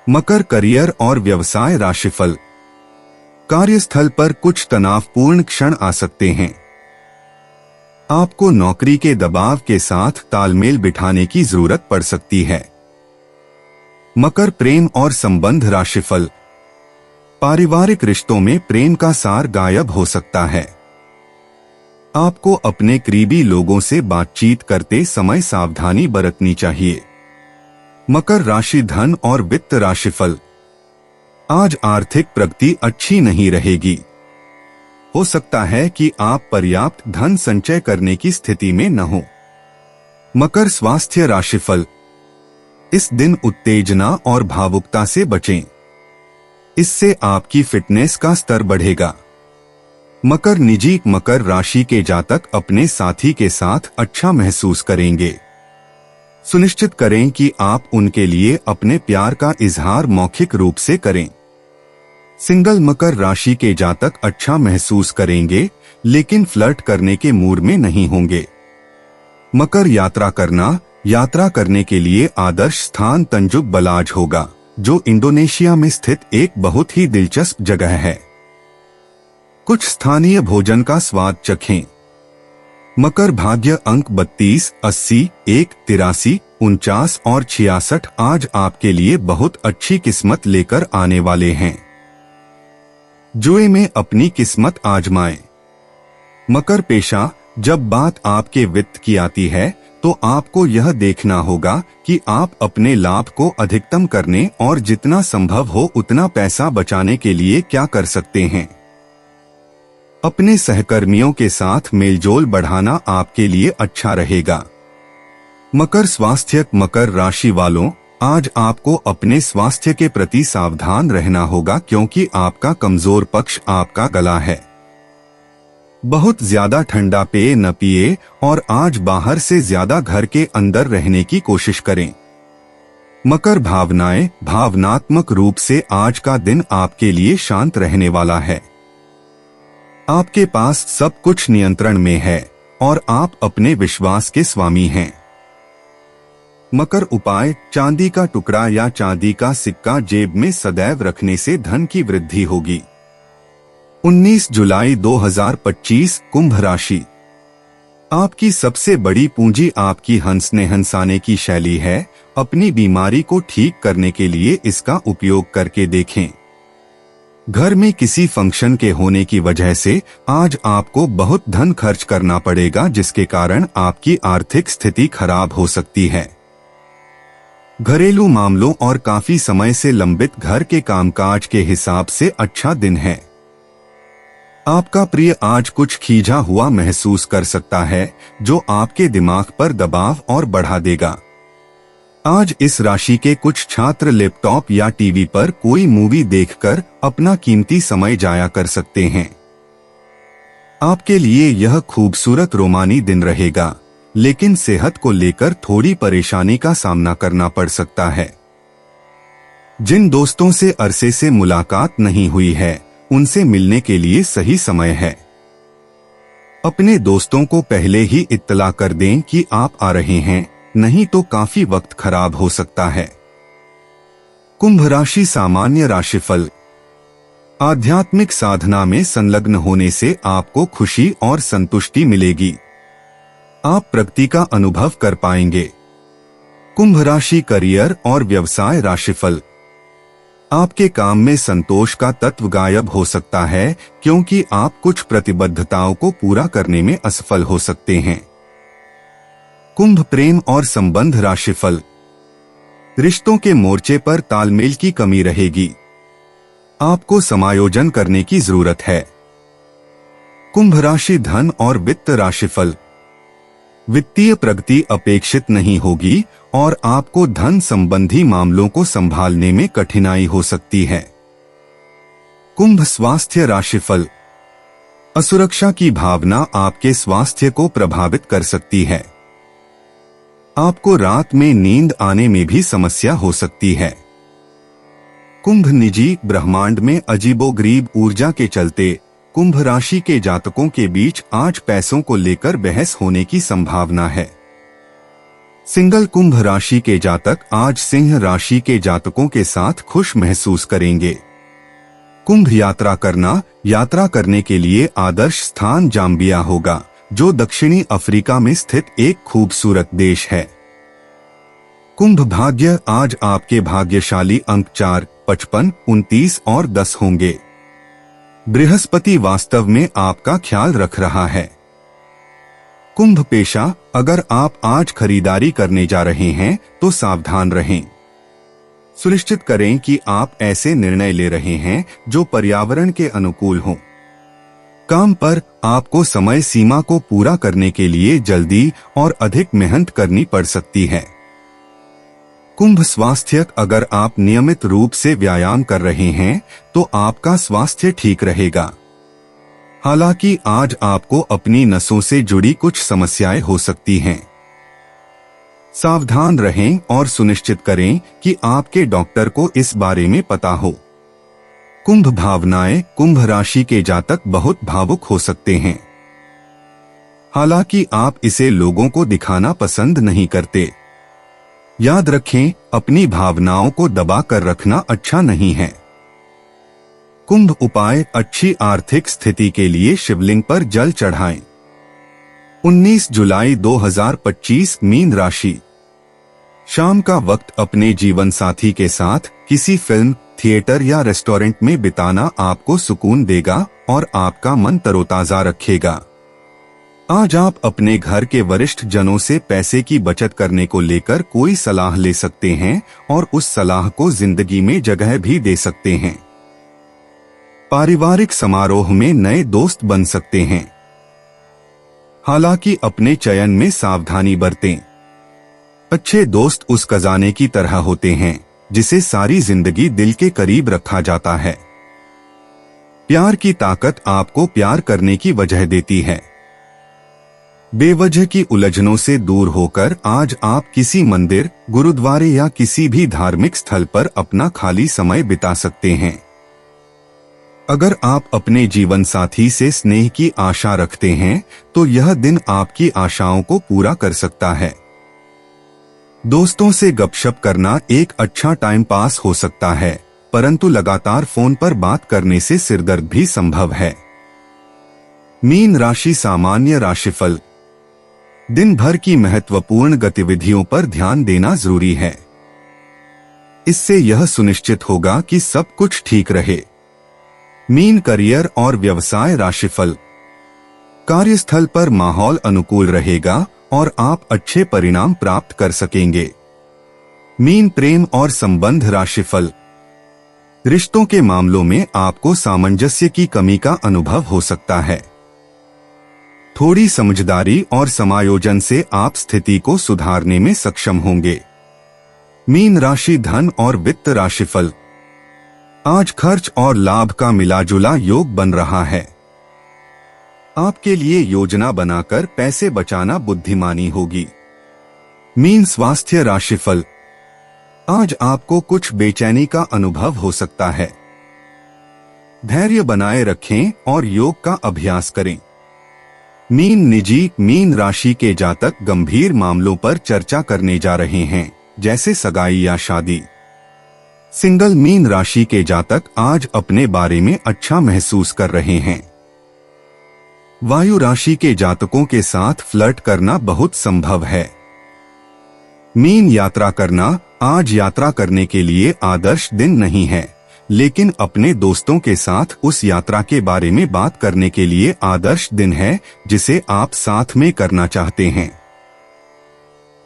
मकर करियर और व्यवसाय राशिफल। कार्यस्थल पर कुछ तनावपूर्ण क्षण आ सकते हैं। आपको नौकरी के दबाव के साथ तालमेल बिठाने की जरूरत पड़ सकती है। मकर प्रेम और संबंध राशिफल। पारिवारिक रिश्तों में प्रेम का सार गायब हो सकता है। आपको अपने करीबी लोगों से बातचीत करते समय सावधानी बरतनी चाहिए। मकर राशि धन और वित्त राशिफल। आज आर्थिक प्रगति अच्छी नहीं रहेगी। हो सकता है कि आप पर्याप्त धन संचय करने की स्थिति में न हो। मकर स्वास्थ्य राशिफल। इस दिन उत्तेजना और भावुकता से बचें। इससे आपकी फिटनेस का स्तर बढ़ेगा। मकर निजी। मकर राशि के जातक अपने साथी के साथ अच्छा महसूस करेंगे। सुनिश्चित करें कि आप उनके लिए अपने प्यार का इजहार मौखिक रूप से करें। सिंगल मकर राशि के जातक अच्छा महसूस करेंगे, लेकिन फ्लर्ट करने के मूड में नहीं होंगे। मकर यात्रा करना। यात्रा करने के लिए आदर्श स्थान तंजुक बलाज होगा, जो इंडोनेशिया में स्थित एक बहुत ही दिलचस्प जगह है। कुछ स्थानीय भोजन का स्वाद चखें। मकर भाग्य अंक 32, 80, 1, 83, 49 और 66 आज आपके लिए बहुत अच्छी किस्मत लेकर आने वाले हैं। जुए में अपनी किस्मत आजमाएं। मकर पेशा। जब बात आपके वित्त की आती है तो आपको यह देखना होगा कि आप अपने लाभ को अधिकतम करने और जितना संभव हो उतना पैसा बचाने के लिए क्या कर सकते हैं। अपने सहकर्मियों के साथ मेलजोल बढ़ाना आपके लिए अच्छा रहेगा। मकर स्वास्थ्य। मकर राशि वालों, आज आपको अपने स्वास्थ्य के प्रति सावधान रहना होगा, क्योंकि आपका कमजोर पक्ष आपका गला है। बहुत ज्यादा ठंडा पेय न पिए और आज बाहर से ज्यादा घर के अंदर रहने की कोशिश करें। मकर भावनाएं। भावनात्मक रूप से आज का दिन आपके लिए शांत रहने वाला है। आपके पास सब कुछ नियंत्रण में है और आप अपने विश्वास के स्वामी हैं। मकर उपाय। चांदी का टुकड़ा या चांदी का सिक्का जेब में सदैव रखने से धन की वृद्धि होगी। 19 जुलाई 2025 कुंभ राशि। आपकी सबसे बड़ी पूंजी आपकी हंसने हंसाने की शैली है। अपनी बीमारी को ठीक करने के लिए इसका उपयोग करके देखें। घर में किसी फंक्शन के होने की वजह से आज आपको बहुत धन खर्च करना पड़ेगा, जिसके कारण आपकी आर्थिक स्थिति खराब हो सकती है। घरेलू मामलों और काफी समय से लंबित घर के कामकाज के हिसाब से अच्छा दिन है। आपका प्रिय आज कुछ खींचा हुआ महसूस कर सकता है, जो आपके दिमाग पर दबाव और बढ़ा देगा। आज इस राशि के कुछ छात्र लैपटॉप या टीवी पर कोई मूवी देखकर अपना कीमती समय जाया कर सकते हैं। आपके लिए यह खूबसूरत रोमानी दिन रहेगा, लेकिन सेहत को लेकर थोड़ी परेशानी का सामना करना पड़ सकता है। जिन दोस्तों से अरसे से मुलाकात नहीं हुई है, उनसे मिलने के लिए सही समय है। अपने दोस्तों को पहले ही इत्तला कर दें कि आप आ रहे हैं, नहीं तो काफी वक्त खराब हो सकता है। कुंभ राशि सामान्य राशिफल। आध्यात्मिक साधना में संलग्न होने से आपको खुशी और संतुष्टि मिलेगी। आप प्रगति का अनुभव कर पाएंगे। कुंभ राशि करियर और व्यवसाय राशिफल। आपके काम में संतोष का तत्व गायब हो सकता है, क्योंकि आप कुछ प्रतिबद्धताओं को पूरा करने में असफल हो सकते हैं। कुंभ प्रेम और संबंध राशिफल। रिश्तों के मोर्चे पर तालमेल की कमी रहेगी। आपको समायोजन करने की जरूरत है। कुंभ राशि धन और वित्त राशिफल। वित्तीय प्रगति अपेक्षित नहीं होगी और आपको धन संबंधी मामलों को संभालने में कठिनाई हो सकती है। कुंभ स्वास्थ्य राशिफल। असुरक्षा की भावना आपके स्वास्थ्य को प्रभावित कर सकती है। आपको रात में नींद आने में भी समस्या हो सकती है। कुंभ निजी ब्रह्मांड में अजीबोगरीब ऊर्जा के चलते कुंभ राशि के जातकों के बीच आज पैसों को लेकर बहस होने की संभावना है। सिंगल कुंभ राशि के जातक आज सिंह राशि के जातकों के साथ खुश महसूस करेंगे। कुंभ यात्रा करने के लिए आदर्श स्थान जाम्बिया होगा, जो दक्षिणी अफ्रीका में स्थित एक खूबसूरत देश है। कुंभ भाग्य। आज आपके भाग्यशाली अंक 4, 55, 29 और 10 होंगे। बृहस्पति वास्तव में आपका ख्याल रख रहा है। कुंभ पेशा। अगर आप आज खरीदारी करने जा रहे हैं तो सावधान रहें। सुनिश्चित करें कि आप ऐसे निर्णय ले रहे हैं जो पर्यावरण के अनुकूल हों। काम पर आपको समय सीमा को पूरा करने के लिए जल्दी और अधिक मेहनत करनी पड़ सकती है। कुंभ स्वास्थ्य। अगर आप नियमित रूप से व्यायाम कर रहे हैं तो आपका स्वास्थ्य ठीक रहेगा। हालांकि आज आपको अपनी नसों से जुड़ी कुछ समस्याएं हो सकती हैं। सावधान रहें और सुनिश्चित करें कि आपके डॉक्टर को इस बारे में पता हो। कुंभ भावनाएं। कुंभ राशि के जातक बहुत भावुक हो सकते हैं। हालांकि आप इसे लोगों को दिखाना पसंद नहीं करते। याद रखें, अपनी भावनाओं को दबा कर रखना अच्छा नहीं है। कुंभ उपाय। अच्छी आर्थिक स्थिति के लिए शिवलिंग पर जल चढ़ाएं। 19 जुलाई 2025 मीन राशि। शाम का वक्त अपने जीवन साथी के साथ किसी फिल्म, थिएटर या रेस्टोरेंट में बिताना आपको सुकून देगा और आपका मन तरोताजा रखेगा। आज आप अपने घर के वरिष्ठ जनों से पैसे की बचत करने को लेकर कोई सलाह ले सकते हैं और उस सलाह को जिंदगी में जगह भी दे सकते हैं। पारिवारिक समारोह में नए दोस्त बन सकते हैं। हालांकि अपने चयन में सावधानी बरतें। अच्छे दोस्त उस खजाने की तरह होते हैं जिसे सारी जिंदगी दिल के करीब रखा जाता है। प्यार की ताकत आपको प्यार करने की वजह देती है। बेवजह की उलझनों से दूर होकर आज आप किसी मंदिर, गुरुद्वारे या किसी भी धार्मिक स्थल पर अपना खाली समय बिता सकते हैं। अगर आप अपने जीवन साथी से स्नेह की आशा रखते हैं तो यह दिन आपकी आशाओं को पूरा कर सकता है। दोस्तों से गपशप करना एक अच्छा टाइम पास हो सकता है, परंतु लगातार फोन पर बात करने से सिरदर्द भी संभव है। मीन राशि सामान्य राशिफल। दिन भर की महत्वपूर्ण गतिविधियों पर ध्यान देना जरूरी है। इससे यह सुनिश्चित होगा कि सब कुछ ठीक रहे। मीन करियर और व्यवसाय राशिफल। कार्यस्थल पर माहौल अनुकूल रहेगा और आप अच्छे परिणाम प्राप्त कर सकेंगे। मीन प्रेम और संबंध राशिफल। रिश्तों के मामलों में आपको सामंजस्य की कमी का अनुभव हो सकता है। थोड़ी समझदारी और समायोजन से आप स्थिति को सुधारने में सक्षम होंगे। मीन राशि धन और वित्त राशिफल। आज खर्च और लाभ का मिलाजुला योग बन रहा है। आपके लिए योजना बनाकर पैसे बचाना बुद्धिमानी होगी। मीन स्वास्थ्य राशिफल। आज आपको कुछ बेचैनी का अनुभव हो सकता है। धैर्य बनाए रखें और योग का अभ्यास करें। मीन निजी। मीन राशि के जातक गंभीर मामलों पर चर्चा करने जा रहे हैं, जैसे सगाई या शादी। सिंगल मीन राशि के जातक आज अपने बारे में अच्छा महसूस कर रहे हैं। वायु राशि के जातकों के साथ फ्लर्ट करना बहुत संभव है। मीन यात्रा करना। आज यात्रा करने के लिए आदर्श दिन नहीं है, लेकिन अपने दोस्तों के साथ उस यात्रा के बारे में बात करने के लिए आदर्श दिन है जिसे आप साथ में करना चाहते हैं।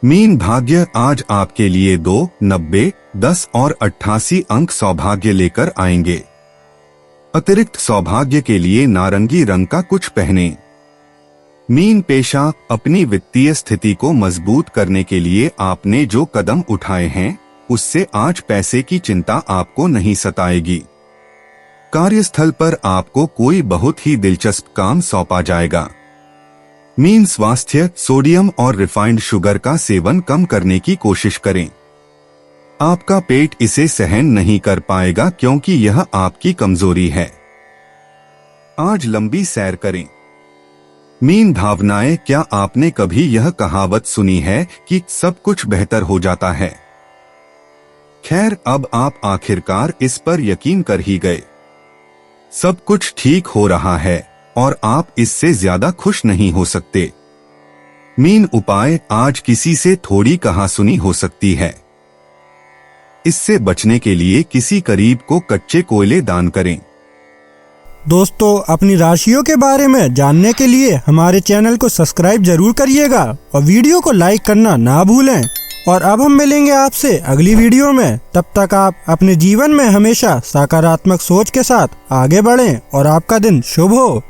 मीन भाग्य। आज आपके लिए 2, 90, 10 और 88 अंक सौभाग्य लेकर आएंगे। अतिरिक्त सौभाग्य के लिए नारंगी रंग का कुछ पहने। मीन पेशा। अपनी वित्तीय स्थिति को मजबूत करने के लिए आपने जो कदम उठाए हैं, उससे आज पैसे की चिंता आपको नहीं सताएगी। कार्यस्थल पर आपको कोई बहुत ही दिलचस्प काम सौंपा जाएगा। मीन स्वास्थ्य। सोडियम और रिफाइंड शुगर का सेवन कम करने की कोशिश करें। आपका पेट इसे सहन नहीं कर पाएगा क्योंकि यह आपकी कमजोरी है। आज लंबी सैर करें। मीन भावनाएं। क्या आपने कभी यह कहावत सुनी है कि सब कुछ बेहतर हो जाता है? खैर, अब आप आखिरकार इस पर यकीन कर ही गए। सब कुछ ठीक हो रहा है और आप इससे ज्यादा खुश नहीं हो सकते। मीन उपाय। आज किसी से थोड़ी कहासुनी हो सकती है। इससे बचने के लिए किसी करीब को कच्चे कोयले दान करें। दोस्तों, अपनी राशियों के बारे में जानने के लिए हमारे चैनल को सब्सक्राइब जरूर करिएगा और वीडियो को लाइक करना ना भूलें। और अब हम मिलेंगे आपसे अगली वीडियो में। तब तक आप अपने जीवन में हमेशा सकारात्मक सोच के साथ आगे बढ़ें और आपका दिन शुभ हो।